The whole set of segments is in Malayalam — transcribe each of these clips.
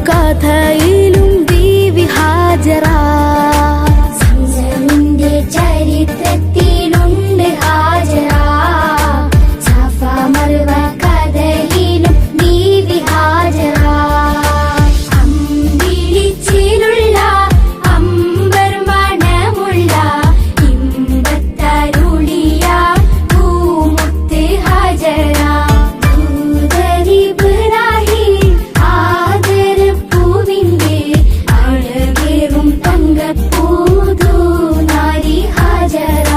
കഥയിലും ബീവി ഹാജറ. സംസമിന്റെ ചരിത്രത്തിലുണ്ട് ഹാജറ. സഫ മർവ കഥയിലും ബീവി ഹാജറ. അമ്പിളിച്ചിലുള്ള അമ്പർ മണമുള്ള ഇമ്പത്തരുളിയ പൂമുത്ത് ഹാജറ. ദൂതരിബ്രാഹിം ആദരപ്പൂവിന്റെ അഴകേറും തങ്കപ്പൂതു നാരി ഹാജറ.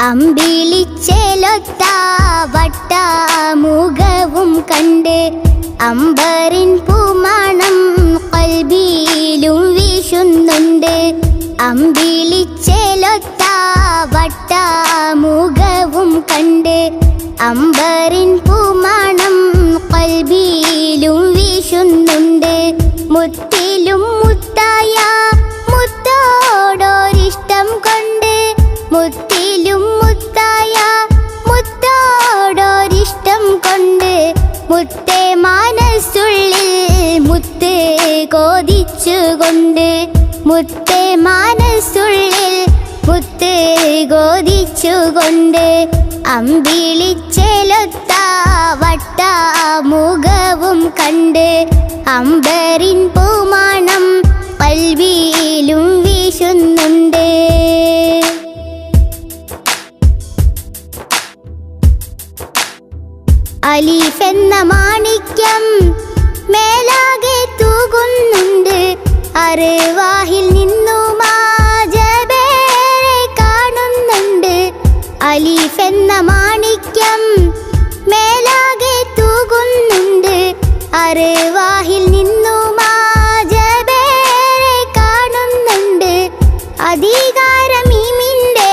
അമ്പിളിച്ചേലൊത്ത വട്ടമുഖവും കണ്ട് അമ്പറിൻ പൂമണം ഖൽബിലും വീശുന്നുണ്ട്. അമ്പിളിച്ചേലൊത്ത വട്ടമുഖവും കണ്ട് അമ്പറിൻ പൂമണം ഖൽബിലും വീശുന്നുണ്ട്. മുത്തിലും മുത്തായ മുത്തോടൊരിഷ്ടം കൊണ്ട് മുത്തിലും മുത്തായ മുത്തോടൊരിഷ്ടം കൊണ്ട് മുത്തേ മനസ്സുള്ളിൽ മുത്ത് കോതിച്ചുകൊണ്ട് മുത്തേ മനസ്സുള്ളിൽ മുത്ത് കോതിച്ചുകൊണ്ട് അമ്പിളിച്ചേലൊത്ത വട്ടമുഖവും കണ്ട് അമ്പറിൻ പൂമണം ഖൽബിലും വീശുന്നുണ്ട്. അലീഫ് എന്ന മാണിക്യം മേലാകെ തൂകുന്നുണ്ട്. അർവാഹിൽ നിന്നും ആജബേരെ കാണുന്നുണ്ട്. അലീഫ് എന്ന മാണിക്യം മേലാകെ തൂകുന്നുണ്ട്. അർവാഹിൽ നിന്നും ആജബേരെ കാണുന്നുണ്ട്. അധികാരമീമിന്റെ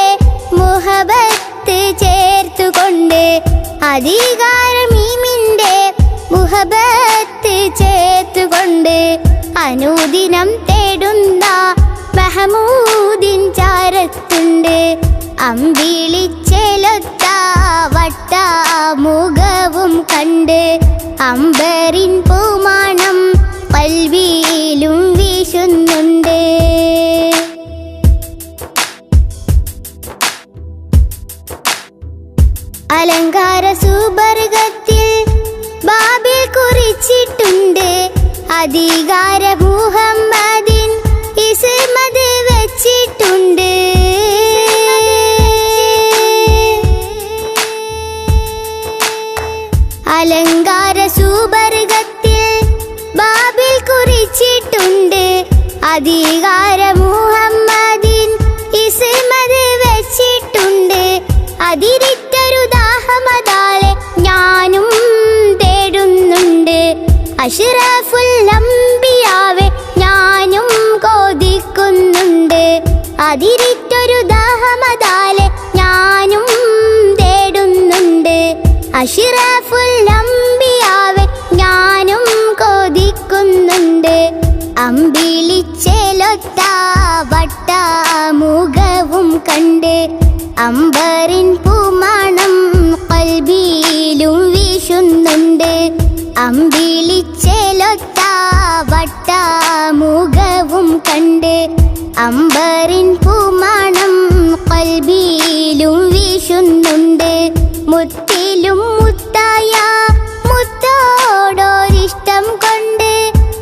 മുഹബത്ത് ചേർത്തുകൊണ്ട് അധികാരമീമിന്റെ മുഹബത്ത് ചേർത്തുകൊണ്ട് അനുദിനം തേടുന്ന മഹമൂദിൻ ചാരത്തുണ്ട്. അമ്പിളിച്ചേലൊത്ത വട്ടമുഖവും കണ്ട് അമ്പരിൻ പൂമാണം കൽവിയിലും വീശുന്നുണ്ട്. അലങ്കാര സുബർഗത്തിൽ ബാബിൽ കുറിച്ചിട്ടുണ്ട്. അധികാര മുഹമ്മദിൻ ഇസ്മത് വെച്ചിട്ടുണ്ട്. അലങ്കാര സുബർഗത്തിൽ ബാബിൽ കുറിച്ചിട്ടുണ്ട്. അധികാര മുഹമ്മദിൻ ഇസ്മത് വെച്ചിട്ടുണ്ട്. അതിരിട്ടൊരു ദാഹമതാലെ ഞാനും തേടുന്നുണ്ട്. അഷ്റഫുൽ അംബിയാവെ ഞാനും കൊതിക്കുന്നുണ്ട്. അതിരിട്ടൊരു ദാഹമതാലെ ഞാനും തേടുന്നുണ്ട്. അഷ്റഫുൽ അംബിയാവെ ഞാനും കൊതിക്കുന്നുണ്ട്. അമ്പിളിച്ചേലൊത്ത വട്ടമുഖവും കണ്ട് അമ്പരിൻ പൂമാണം കൽബിയിലും വീശുന്നുണ്ട്. അമ്പിളിച്ചേലൊത്ത വട്ടമുഖവും കണ്ട് അമ്പരിൻ പൂമാണം കൽബിയിലും വീശുന്നുണ്ട്. മുത്തിലും മുത്തായ മുത്തോടൊരിഷ്ടം കൊണ്ട്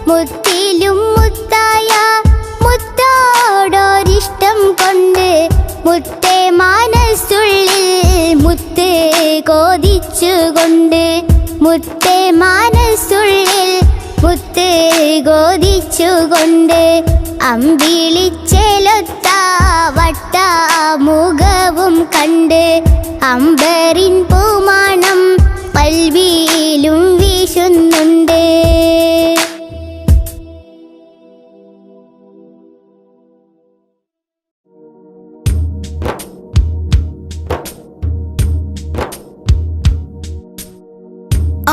മുത്തിലും മുത്തായ മുത്തോടൊരിഷ്ടം കൊണ്ട് മുത്തേ മനസ്സുള്ളിൽ മുത്ത് കോതിച്ചുകൊണ്ട് മുത്തേ മനസ്സുള്ളിൽ മുത്ത് കോതിച്ചുകൊണ്ട് അമ്പിളിച്ചേലൊത്ത വട്ടമുഖവും കണ്ട് അമ്പരിൻ പൂമാണം കൽവിയിലും വീശുന്നുണ്ട്.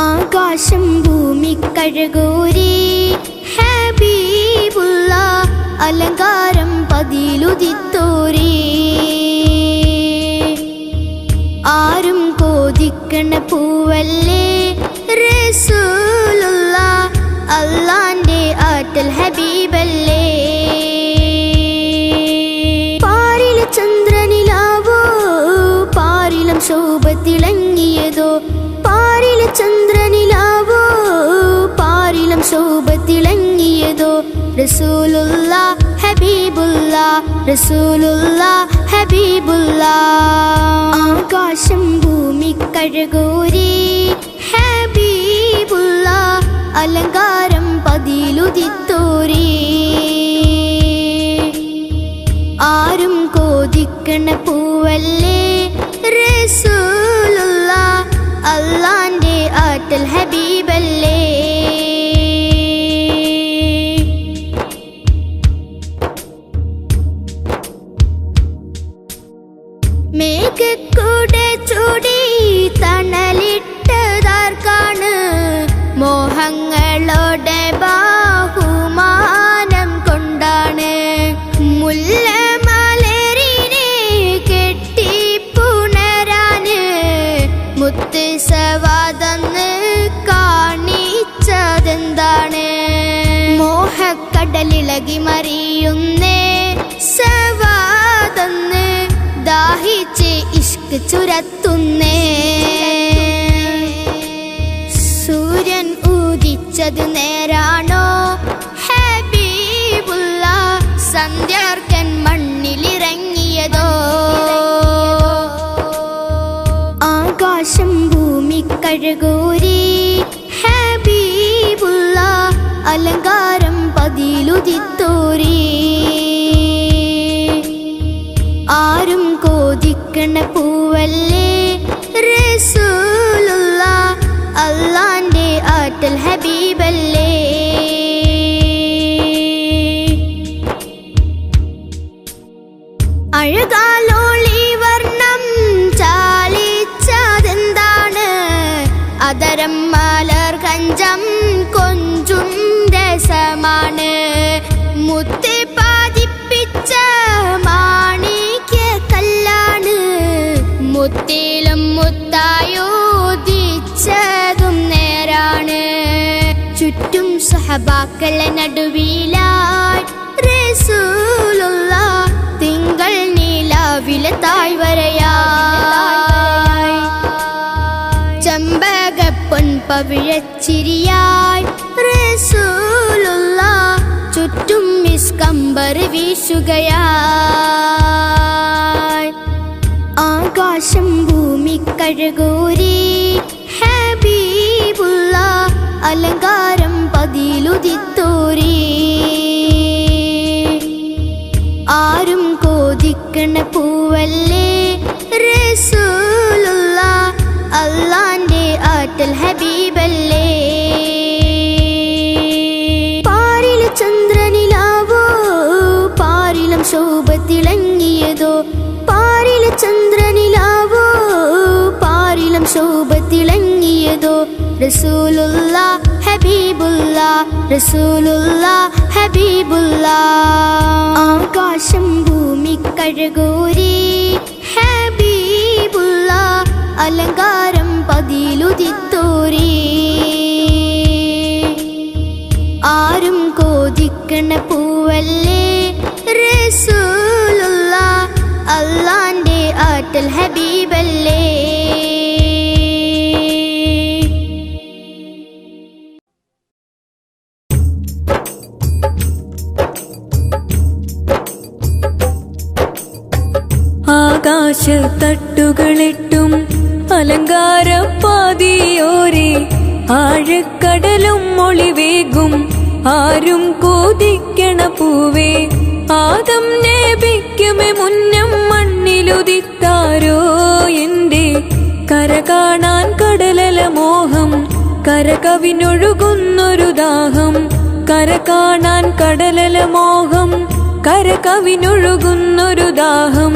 ആകാശം ഭൂമി കഴകൂരി ഹബീബുള്ള അലങ്കാരം പതിലുദിത്തോരി ആരും കോതിക്കണ പൂവല്ലേ റസൂലുള്ള അല്ലാന്റെ ആറ്റൽ ഹബീബല്ലേ. പാരില ചന്ദ്രനിലാവോ പാരിലം ശോഭ തിളങ്ങിയതോ പാരില ചന്ദ്രനിലാവോ പാരിലം ശോഭ തിളങ്ങിയതോ റസൂലുള്ള ഹബീബുള്ള റസൂലുള്ള ഹബീബുള്ള. ആകാശം ഭൂമി കഴകൂരി ഹബീബുള്ള അലങ്കാരം പതിലുദിത്തോരി ആരും കോതിക്കണ പൂവല്ലേ റസൂലുള്ള അല്ലാന്റെ ആറ്റൽ ഹബീബല്ലേ. മേഘക്കൂടെ ചൂടി തണലിട്ടതാർക്കാണ് മോഹങ്ങളോടെ ബാഹുമാനം കൊണ്ടാണ് മുല്ലമലരിനെ കെട്ടിപ്പുണരാന് മുത്ത് സവാദന്ന് കാണിച്ചതെന്താണ്. മോഹക്കടലിളകി മറിയുന്നേ സവാദന്ന് ദാഹിച്ച് ഇഷ്ക് ചുരത്തുന്നേ. സൂര്യൻ ഉദിച്ചത് നേരാണോ ഹബീബുള്ള സന്ധ്യാർക്കൻ മണ്ണിലിറങ്ങിയതോ. ആകാശം ഭൂമി കഴകൂരി ഹബീബുള്ള അലങ്കാരം പതിലുദിത്തോരി ആരും കോതിക്കണ പൂവല്ലേ റസൂലുള്ള അല്ലാന്റെ ആറ്റൽ ഹബീബല്ലേ. അഴകാലോളി വർണ്ണം ചാലിച്ചതെന്താണ് അതരം മലർ കഞ്ചം കൊഞ്ചും രസമാണ് മുത്ത് പാതിപ്പിച്ച മാണിക്യ കല്ലാണ് ചുറ്റും സഹബാക്കളെ നടുവിലായി റസൂലുള്ളാഹ് തിങ്കൾ നീലാവിലെ താഴ്വരയായി ചെമ്പകപ്പൊൻ പവിഴച്ചിരിയായി റസൂലുള്ളാഹ് ചുറ്റും മിസ്കമ്പർ വീശുകയായി ആകാശം ഭൂമി കഴകൂരി ഹബീബുള്ളാഹ് അലങ്കാരം പതിയിലുദിത്തോരി ആരും കോതിക്കണ പൂവല്ലേ റസൂലുള്ളാഹ് അല്ലാന്റെ ആറ്റൽ ഹബീബല്ലേ പാരിലെ ചന്ദ്രനിലാവോ പാരിലം ശോഭ തിളങ്ങിയതോ പാരിലെ ചന്ദ്രനിലാവോ പാരിലം ശോഭ തിളങ്ങിയതോ റസൂലുള്ളാഹ് ഹബീബുള്ളാഹ് റസൂലുള്ളാഹ് ഹബീബുള്ളാഹ് ആകാശം ഭൂമി കഴകൂരി ഹബീബുള്ളാഹ് അലങ്കാരം പതിയിലുദിത്തോരി ആരും കോതിക്കണ പൂവല്ലേ റസൂലുള്ളാഹ് അല്ലാന്റെ ആറ്റൽ ഹബീബല്ലേ ആകാശത്തട്ടുകളിട്ടും അലങ്കാരപ്പാതിയോരെ ആഴക്കടലും മൊളിവേകും ആരും കോതിക്കണ പൂവേ ആദം നബിക്കുമേ മുന്നം മണ്ണിലുദിത്താരോ എന്റെ കര കാണാൻ കടലല മോഹം കരകവിനൊഴുകുന്നൊരു ദാഹം കര കാണാൻ കടലല മോഹം കരകവിനൊഴുകുന്നൊരു ദാഹം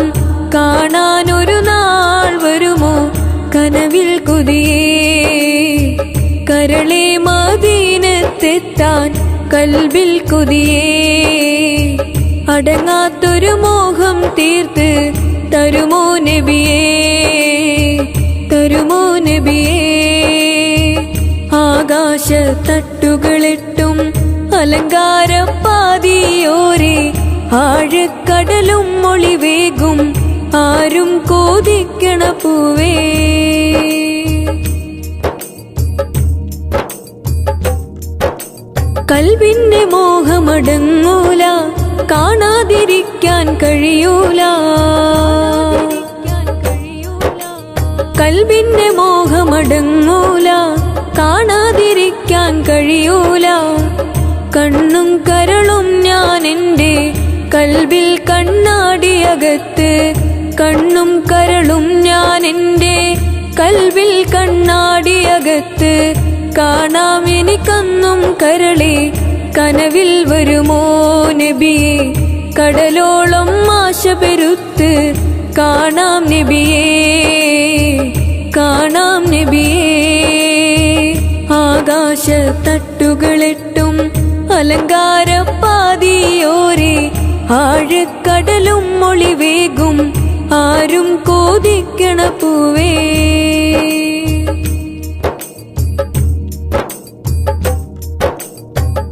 കാണാനൊരു നാൾ വരുമോ കനവിൽ കൊതിയേ കരളെ മദീനത്തെത്താൻ കൽബിൽ കൊതിയേ അടങ്ങാത്തൊരു മോഹം തീർത്ത് തരുമോ നബിയേ തരുമോ നബിയേ ആകാശത്തട്ടുകളിട്ടും അലങ്കാരപ്പാതിയോരെ ആഴക്കടലും മൊളിവേകും ആരും കോതിക്കണ പൂവേ കൽബിന്റെ മോഹമടങ്ങൂല കാണാതിരിക്കാൻ കഴിയൂല കൽബിന്റെ മോഹമടങ്ങൂല കാണാതിരിക്കാൻ കഴിയൂല കണ്ണും കരളും ഞാൻ എൻ്റെ കൽബിൽ കണ്ണാടിയകത്ത് കണ്ണും കരളും ഞാൻ എൻ്റെ കൽബിൽ കണ്ണാടിയകത്ത് കാണാം എനിക്കന്നും കരളെ കനവിൽ വരുമോ നബിയേ കടലോളം ആശ പെരുത്ത് കാണാം നബിയേ കാണാം നബിയേ ആകാശത്തട്ടുകളിട്ടും അലങ്കാരപ്പാതിയോരെ ആഴക്കടലും മൊളിവേകും ആരും കോതിക്കണ പൂവേ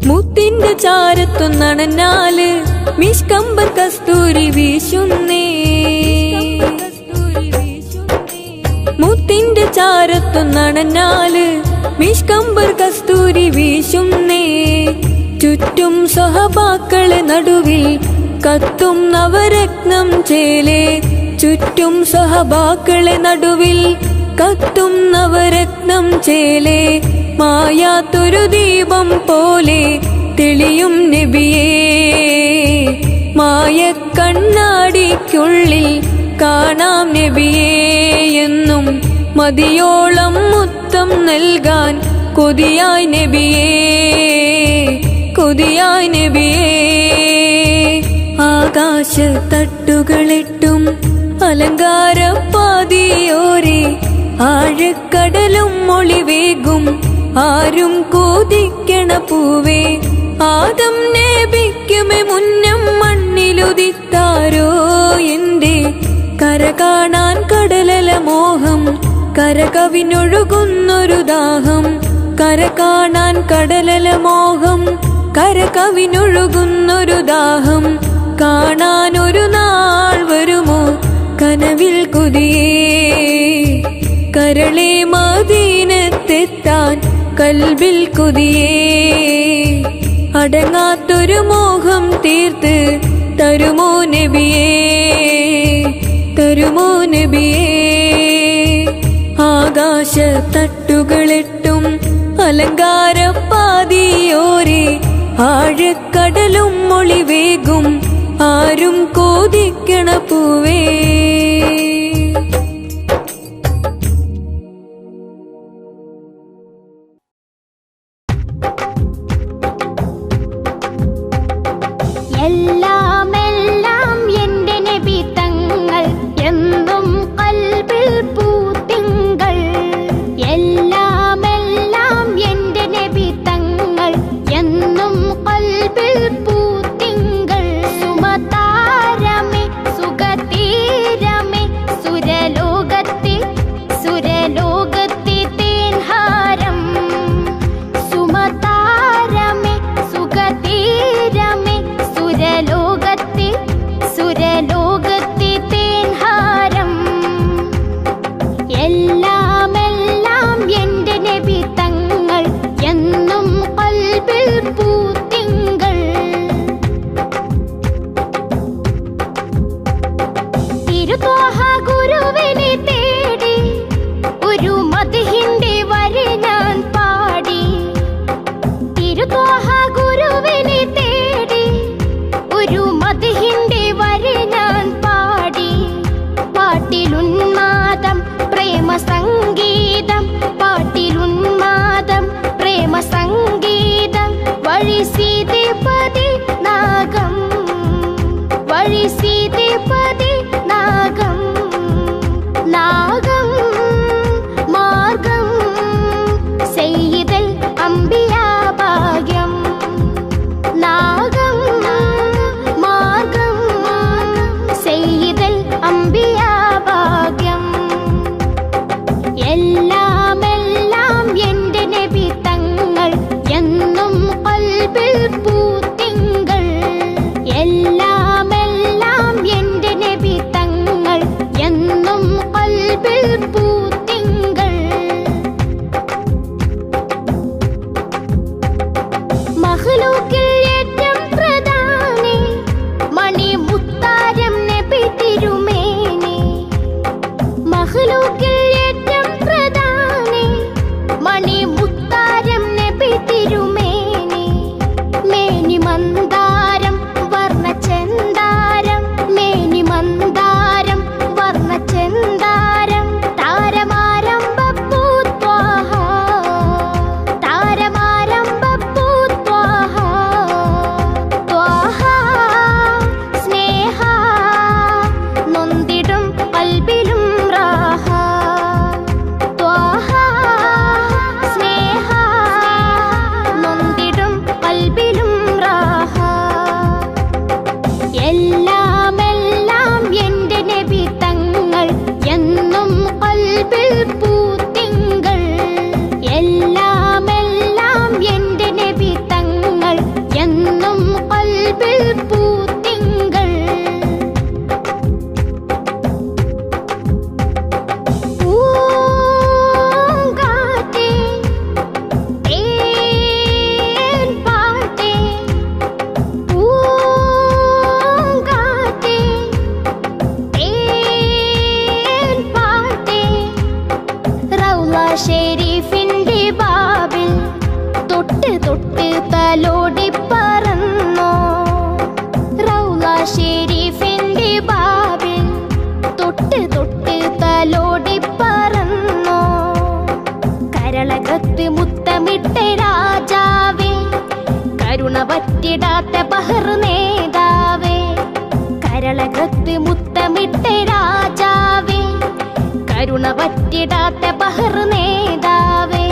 മുത്തിന്റെ ചാരത്തു നടന്നാല് മിഷ്കമ്പർ കസ്തൂരി വീശുന്നേ മുത്തിന്റെ ചാരത്തു നടന്നാല് മിഷ്കമ്പർ കസ്തൂരി വീശുന്നേ ചുറ്റും സ്വഹബാക്കളെ നടുവിൽ കത്തും നവരത്നം ചേലേ ചുറ്റും സ്വഹബാക്കളെ നടുവിൽ കത്തും നവരത്നം ചേലേ മായാത്തൊരു ദീപം പോലെ തെളിയും നബിയേ മായക്കണ്ണാടിക്കുള്ളിൽ കാണാം നബിയേ എന്നും മതിയോളം മുത്തം നൽകാൻ കൊതിയായി നബിയേ കൊതിയായി നബിയേ ആകാശത്തട്ടുകളിട്ടും അലങ്കാരപ്പാതിയോരെ ആഴക്കടലും മൊളിവേകും ആരും കോതിക്കണ പൂവേ ആദം നബിക്കുമേ മുന്നം മണ്ണിലുദിത്താരോ എന്റെ കര കാണാൻ കടലല മോഹം കരകവിനൊഴുകുന്നൊരു ദാഹം കര കാണാൻ കടലല മോഹം കര കവിഞ്ഞൊഴുകുന്നൊരു ദാഹം കാണാനൊരു നാൾ വരുമോ കനവിൽ കൊതിയേ കരളെ മദീനത്തെത്താൻ കൽബിൽ കൊതിയേ അടങ്ങാത്തൊരു മോഹം തീർത്ത് തരുമോ നബിയേ തരുമോ നബിയേ ആകാശ തട്ടുകളെട്ടും അലങ്കാരപ്പാതിയോരെ ആഴക്കടലും മൊളിവേകും ആരും കോതിക്കണ പൂവേ എല്ലാം എല്ലാം എൻ്റെ നബി തങ്ങൾ എന്നും കൽബിൽ പൂത്തിങ്കൾ എല്ലാം എല്ലാം എൻ്റെ നബി തങ്ങൾ എന്നും കൽബിൽ പൂത്തിങ്കൾ സുമതാരമേ സുഖതീരമേ സുരലോകത്തെ തേൻഹാരം സുമതാരമേ സുഖതീരമേ സുരലോകത്തെ തേൻഹാരം എല്ലാം എല്ലാം എൻ്റെ നബി തങ്ങൾ എന്നും കൽബിൽ പൂത്തിങ്കൾ തിരുത്വാഹ ഗുരുവിനെ തേടി ഒരു മദ്ഹിന്റെ വരി ഞാൻ പാടി തിരുത്വാഹ ഗുരുവിനെ തേടി ഒരു മദ്ഹിന്റെ വരി ഞാൻ പാടി പാട്ടിലുന്മാദം പ്രേമ സംഗീതം പാട്ടിലുന്മാദം പ്രേമ സംഗീതം വഴി സീതേപതി നാഗം വഴി സീതേപതി നാഗം നാഗം മാർഗം സയ്യിദൽ അംബിയാ ഭാഗ്യം നാഗം മാർഗം സയ്യിദൽ അംബിയാ ഭാഗ്യം എല്ലാം എല്ലാം എൻ്റെ നബി തങ്ങൾ എന്നും കൽബിൽ പൂത്തിങ്കൾ എല്ലാം എല്ലാം എൻ്റെ നബി തങ്ങൾ എന്നും കൽബിൽ പൂത്തിങ്കൾ മഖ്ലൂക്കിൽ ഏറ്റവും പ്രധാനി മണി മുത്താരം നബി തിരുമേനി മഖ്ലൂക്കിൽ ഏറ്റവും പ്രധാനി മണി മുത്താരം നബി തിരുമേനി മേനി മന്ദാരം വർണ്ണചന്ദാരം മേനി മന്ദാരം വർണ്ണചന്ദാരം താരമാരംഭപ്പൂ ത്വാഹ താരമാരംഭപ്പൂ ത്വാഹ ത്വാഹ സ്നേഹ നൊന്തിടും കൽബിലും റാഹ ത്വാഹ സ്നേഹ നൊന്തിടും കൽബിലും റാഹ എല്ലാം എല്ലാം എൻ്റെ നബി തങ്ങൾ എന്നും കൽബിൽ പൂത്തിങ്കൾ എല്ലാം എല്ലാം എൻ്റെ നബി തങ്ങൾ എന്നും കൽബിൽ പൂത്തിങ്കൾ പൂങ്കാറ്റേ തേൻ പാട്ടേ പൂങ്കാറ്റേ തേൻ പാട്ടേ റൗള ഷെരീഫിന്റെ ബാബിൽ തൊട്ട് തൊട്ട് തലോടി പറന്നോ റൗള ഷെരീഫിന്റെ ബാബിൽ തൊട്ട് തൊട്ട് തലോടി പറന്നോ കരളകത്ത് മുത്തമിട്ട രാജാവേ കരുണ പറ്റിടാത്ത ബഹർ നേതാവേ കരളകത്ത് മുത്തമിട്ട രാജാവേ കരുണ പറ്റിടാത്ത ബഹർ നേതാവേ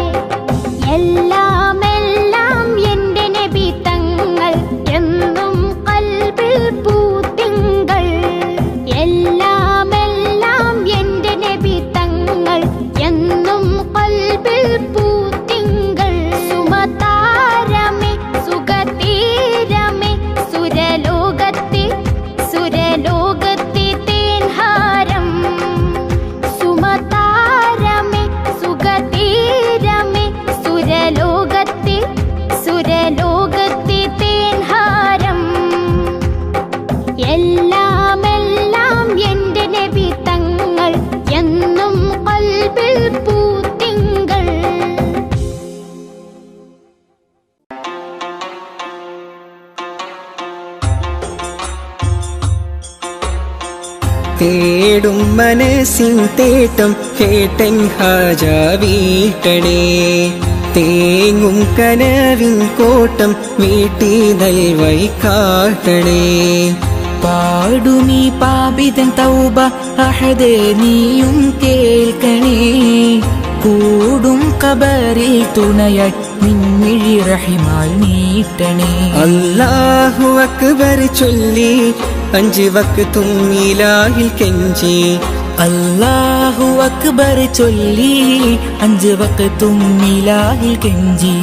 എല്ലാം എല്ലാം എൻ്റെ നബി തങ്ങൾ എന്നും കൽബിൽ പൂത്തിങ്കൾ എല്ലാം എല്ലാം എൻ്റെ നബി തങ്ങൾ എന്നും കൽബിൽ പൂത്തിങ്കൾ തേടും മനസ്സിൻ തേട്ടം കേട്ടൻ ഹാജ വീട്ടണേ. തേങ്ങും കനവിൻ കോട്ടം വീട്ടി നൽവൈ കാട്ടണേ. പാടുമീ പാപിതൻ തൗബ അഹദേ നീയും കേൾക്കണേ. കൂടും ഖബറിൽ തുണയായി നിൻമിഴി റഹിമാൽ നീട്ടണേ. അല്ലാഹു അക്ബർ ചൊല്ലി 5 വക്തും ഇലാഹിൽ കെഞ്ചി. അല്ലാഹു അക്ബർ ചൊല്ലി 5 വക്തും ഇലാഹിൽ കെഞ്ചി.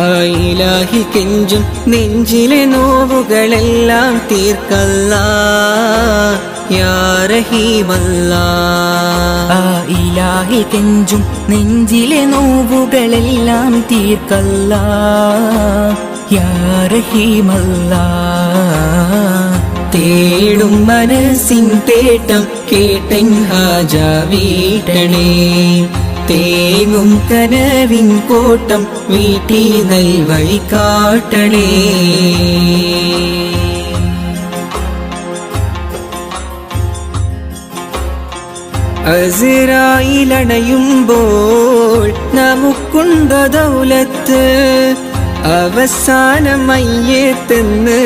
ആ ഇലാഹി കെഞ്ചും നെഞ്ചിലെ നോവുകളെല്ലാം തീർക്കല്ലാ യാ റഹീമല്ലാ. ആ ഇലാഹി കെഞ്ചും നെഞ്ചിലെ നോവുകളെല്ലാം തീർക്കല്ലാ യാ റഹീമല്ലാ. തേടും മനസ്സിൻ തേട്ടം കേട്ടൻ ഹാജ വീട്ടണേ. തേങ്ങും കനവിൻ കോട്ടം വീട്ടി നൽവഴി കാട്ടണേ. അസ്റായിലണയുമ്പോൾ നമുക്കുണ്ടോ ദൗലത്ത്. അവസാനം മയ്യത്തെന്ന്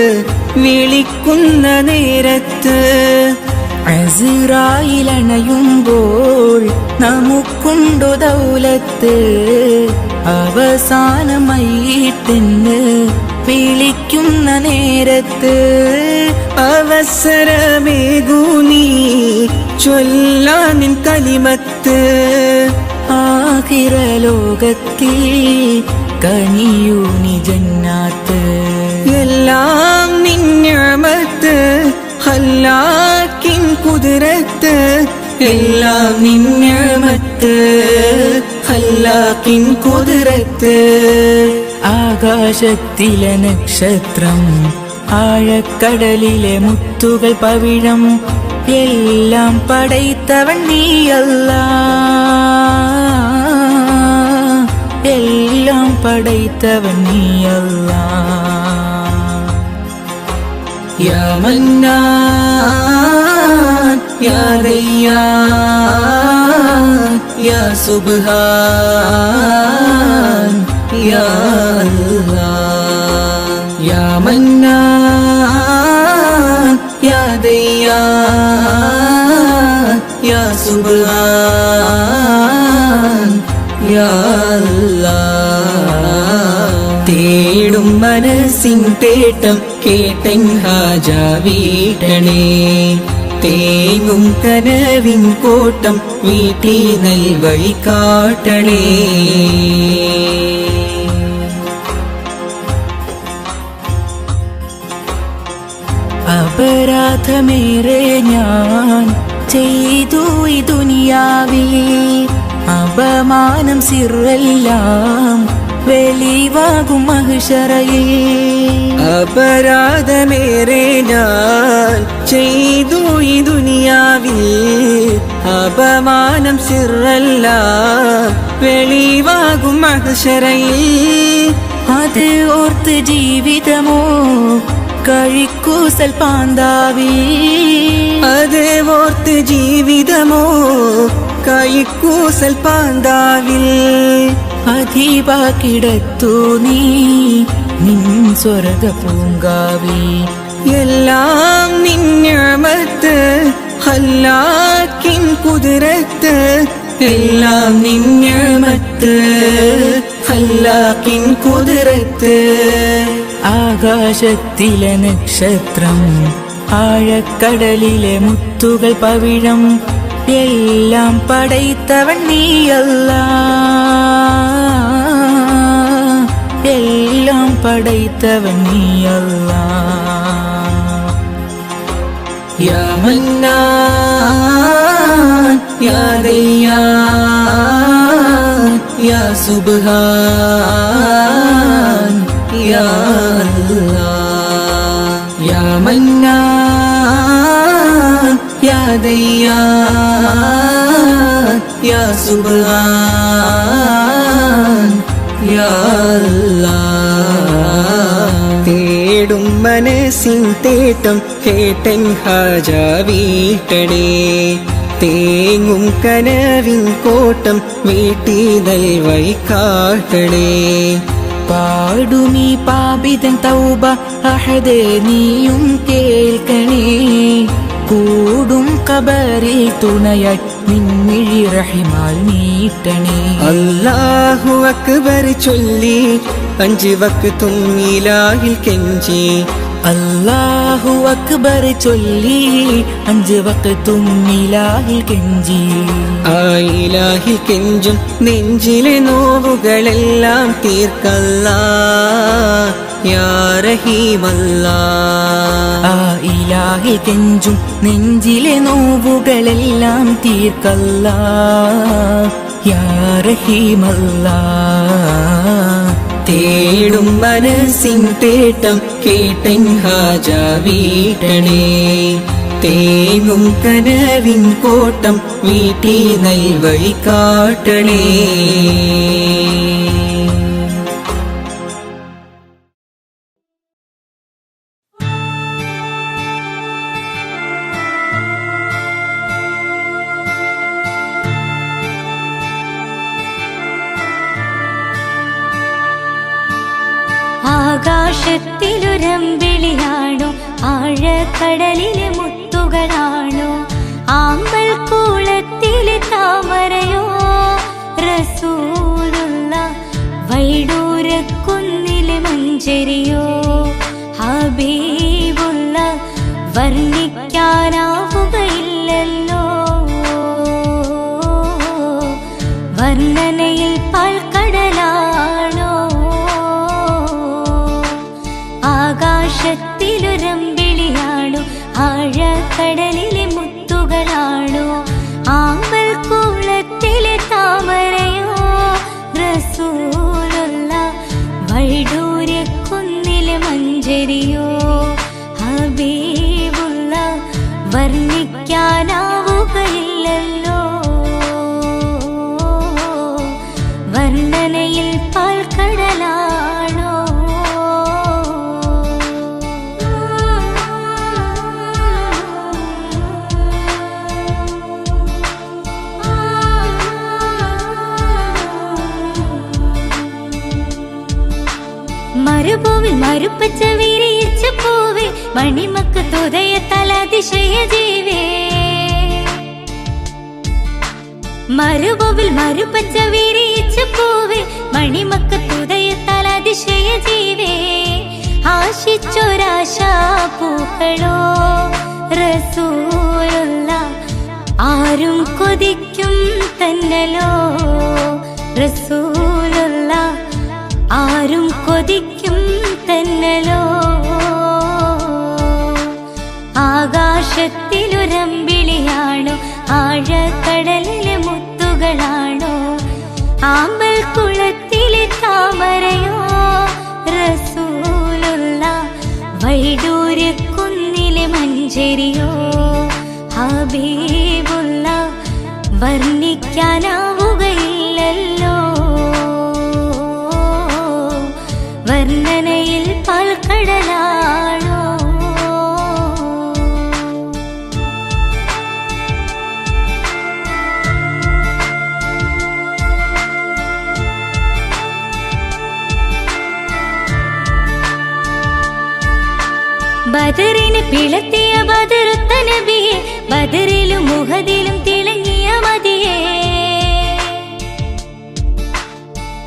വിളിക്കുന്ന നേരത്ത്. അസ്റായിലണയുമ്പോൾ നമുക്കുണ്ടോ ദൗലത്ത്. അവസാനമായിട്ടെന്ന് വിളിക്കുന്ന നേരത്ത്. അവസരമേകൂ നീ ചൊല്ലാനിൻ കലിമത്ത്. ആഖിറ ലോകത്തിൽ കനിയൂ നീ ജന്നാത്ത്. എല്ലാം നിന്യമത്ത് ഹല്ലാക്കിൻ കുതിരത്ത്. എല്ലാം നിന്യമത്ത് ഹല്ലാക്കിൻ കുതിരത്ത്. ആകാശത്തിലെ നക്ഷത്രം ആഴക്കടലിലെ മുത്തുകൾ പവിഴം എല്ലാം പടൈത്തവൻ നീയല്ലാ. എല്ലാം പടൈത്തവൻ നീയല്ലാ. യാ മന്നാൻ യാ ദയ്യാൻ യാ സുബ്ഹാൻ യാ അല്ലാഹ്. യാ മന്നാൻ യാ ദയ്യാൻ യാ സുബ്ഹാൻ യാ അല്ലാഹ്. തേടും മനസ്സിൻ തേട്ടം കേട്ടൻ ഹാജ വീട്ടണേ. തേങ്ങും കനവിൻ കോട്ടം വീട്ടി നൽവഴി കാട്ടണേ. അപരാധമേറെ ഞാൻ ചെയ്തു ഈ ദുനിയാവിൽ. അപമാനം സിറെല്ലാം വെളിവാകും മഹ്ശറയിൽ. അപരാധമേറെ ഞാൻ ചെയ്തു ഈ ദുനിയാവിൽ. അപമാനം സിറെല്ലാം വെളിവാകും മഹ്ശറയിൽ. അത് ഓർത്ത് ജീവിതമോ കഴിക്കൂസൽ പാന്താവി. അത് ഓർത്ത് ജീവിതമോ കഴിക്കൂസൽ പാന്താവിൽ. അധീപാക്കിടത്തു നീ നിൻ സ്വർഗ പൂങ്കാവി. എല്ലാം നിന്യമത്ത് ഹല്ലാക്കിൻ കുതിരത്ത്. എല്ലാം നിന്യമത്ത് ഹല്ലാക്കിൻ കുതിരത്ത്. ആകാശത്തിലെ നക്ഷത്രം ആഴക്കടലിലെ മുത്തുകൾ പവിഴം എല്ലാം പടൈത്തവൻ നീയല്ലാ. എല്ലാം പടൈത്തവൻ നീയല്ലാ. യാ മന്നാൻ യാ ദയ്യാൻ യാ സുബ്ഹാൻ യാ അല്ലാഹ്. യാ മന്നാൻ യാ ദയ്യാൻ യാ സുബ്ഹാൻ യാ അല്ലാഹ്. തേടും മനസ്സിൻ തേട്ടം കേട്ടൻ ഹാജ വീട്ടണേ. തേങ്ങും കനവിൻ കോട്ടം വീട്ടി നൽവൈ കാട്ടണേ. പാടുമീ പാപിതൻ തൗബ അഹദേ നീയും കേൾക്കണേ. കൂടും കബറിൽ തുണയായി നിൻമിഴി റഹിമാൽ നീട്ടണേ. അല്ലാഹു അക്ബർ ചൊല്ലി 5 വക്തും ഇലാഹിൽ കെഞ്ചി. അല്ലാഹു അക്ബർ ചൊല്ലി 5 വക്തും ഇലാഹിൽ കെഞ്ചി. ആ ഇലാഹിൽ കെഞ്ചും നെഞ്ചിലെ നോവുകളെല്ലാം തീർക്കല്ലാ യാ റഹീമല്ലാ. ആ ഇലാഹിൽ കെഞ്ചും നെഞ്ചിലെ നോവുകളെല്ലാം തീർക്കല്ലാ യാ റഹീമല്ലാ. തേടും മനസ്സിൻ തേട്ടം കേട്ടൻ ഹാജ വീട്ടണേ. തേങ്ങും കനവിൻ കോട്ടം വീട്ടി നൽവഴി കാട്ടണേ. ആകാശത്തിലൊരമ്പിളിയാണോ ആഴക്കടലിലെ മുത്തുകളാണോ ആമ്പൽ കൂളത്തിലെ താമരയോ റസൂലുള്ള വൈഡൂരക്കുന്നിലെ മഞ്ചരിയോ ഹബീബുള്ള വർണ്ണിക്കാനാവുകയില്ലല്ലോ വർണ്ണനയിൽ പാൽക്കടലാണോ ആകാശത്തിലൊരമ്പിളിയാണോ ആഴക്കടലിലെ മുത്തുകളാണോ ആമ്പൽ കൂളത്തിലെ താമരയോ റസൂലുള്ള വൈഡൂര്യക്കുന്നിലെ മഞ്ചരിയോ ഹബീബുള്ള വർണ്ണിക്കാനാവുകയില്ലല്ലോ വർണ്ണനയിൽ പാൽക്കടലാണോ മരുഭൂവിൽ മരുപ്പച്ച വിരിയിച്ച പൂവേ മണിമക്ക് തുതയ തലതിശയ ജീവേ മരുഭൂവിൽ മരുപ്പച്ച വിരിയിച്ച പൂവേ മണിമക്ക് തുതയ തലതിശയ ജീവേ ആശിച്ചൊരാശാ പൂക്കളോ റസൂലുള്ള ആരും കൊതിക്കും തന്നലോ റസൂലുള്ള ആരും കൊതിക്കും തന്നലോ ആകാശത്തിലൊരമ്പിളിയാണോ ആഴക്കടലിലെ മുത്തുകളാണോ ആമ്പൽ കുളത്തിലെ താമരയോ റസൂലുള്ള വൈഡൂര്യക്കുന്നിലെ മഞ്ചരിയോ ഹബീബുള്ള വർണ്ണിക്കാനാവുകയില്ലല്ലോ വർണ്ണനയിൽ പാൽക്കടലാണോ ബദറിന് പിളർത്തിയ ബദറുത്ത നബിയെ ബദറിലും മുഹദിലും തിളങ്ങിയ മതിയെ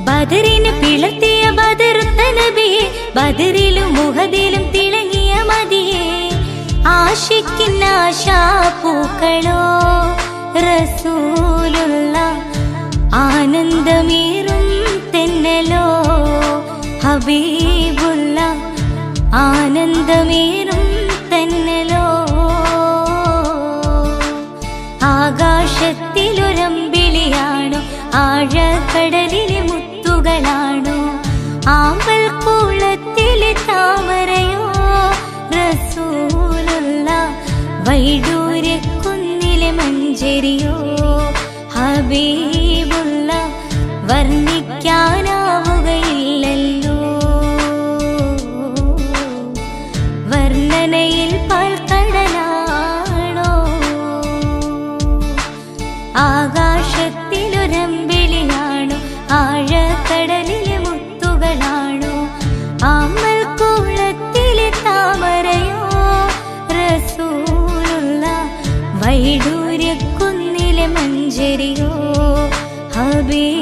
ബദറിന് പിളർത്തിയ ബദറുത്ത നബിയെ ബദറിലും മുഹദിലും തിളങ്ങിയ മതിയെ ആശിക്കുന്ന ആശാപൂക്കളോ റസൂലുള്ള ആനന്ദമേറും തെന്നലോ ഹബീബുള്ള ആനന്ദമേറും തന്നലോ ആകാശത്തിലൊരമ്പിളിയാണോ ആഴക്കടലിലെ മുത്തുകളാണോ ആമ്പൽ കൂളത്തിലെ താമരയോ റസൂലുള്ള വൈഡൂര്യക്കുന്നിലെ മഞ്ചരിയോ ഹബീബുള്ള വർണ്ണിക്കാനാവുകയില്ലല്ലോ റബ്ബേ